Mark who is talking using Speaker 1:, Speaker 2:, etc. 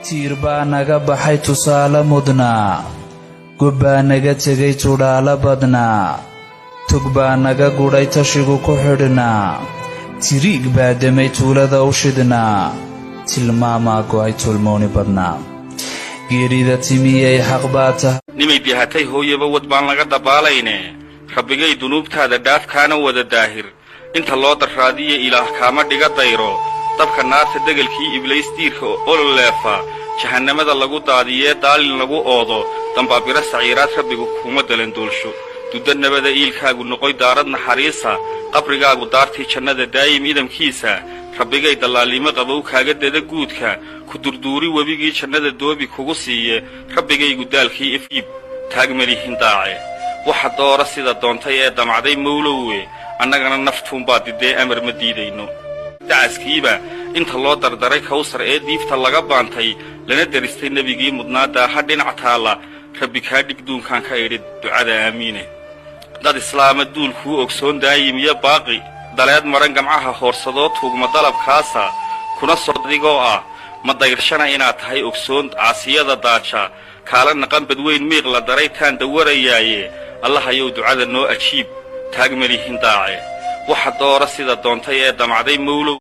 Speaker 1: tiir baa naga baxay tusaale mudnaa gob baa naga tegay tudhaalo badnaa tog baa naga gudhay tashigu ku xidhnaa tiriig baa damay tuulada u shidhnaa tilmaamaa go'ay tulmooni badnaa geerida timiyay xaq baa tahay
Speaker 2: nimay dihatay hooyaba wad baan laga dabaalayne rabbigay dunuubtaada dhaaf kaana wada daahir inta loo darraadiye ilaah kaama dhiga dayro dabka naarta degelkii ibliis diirka ololeefa jahannamada lagu daadiyee daalin lagu oodo dambaabira saciiraad rabbigu kuma dalan duulsho dudanabada iilkaagu noqoy daarad naxariisa qabrigaagu daartii jannada daayim idamkiisa rabbigay dallaalimo qabow kaaga dada guudka ku durduuri webigii jannada doobi kugu siiye rabbigaygu daalkii ifiib taagmalihin daace waxa doora sida doontay ee damacday mawlowe annagana naftuunbaa didee amar ma diidayno dacaskiiba inta loo dardaray kawsar ee diifta laga baantay lana daristay nebigii mudnaadaa ha dhinac taalla rabbi kaa dhig duunkaan ka idhi ducada aamiine dad islaama duulkuu ogsoon daayim iyo baaqi daleed maran gamcaha hoorsadoo tuugma dalabkaasa kuna soo adigoo ah ma dayrshana inaad tahay ogsoon caasiyada daaja kaala naqan badweyn miiq la daray taan dawarayaaye allahayow ducada noo ajiib taagmalihin daace waxa doora sida doontay ee damacday mawlow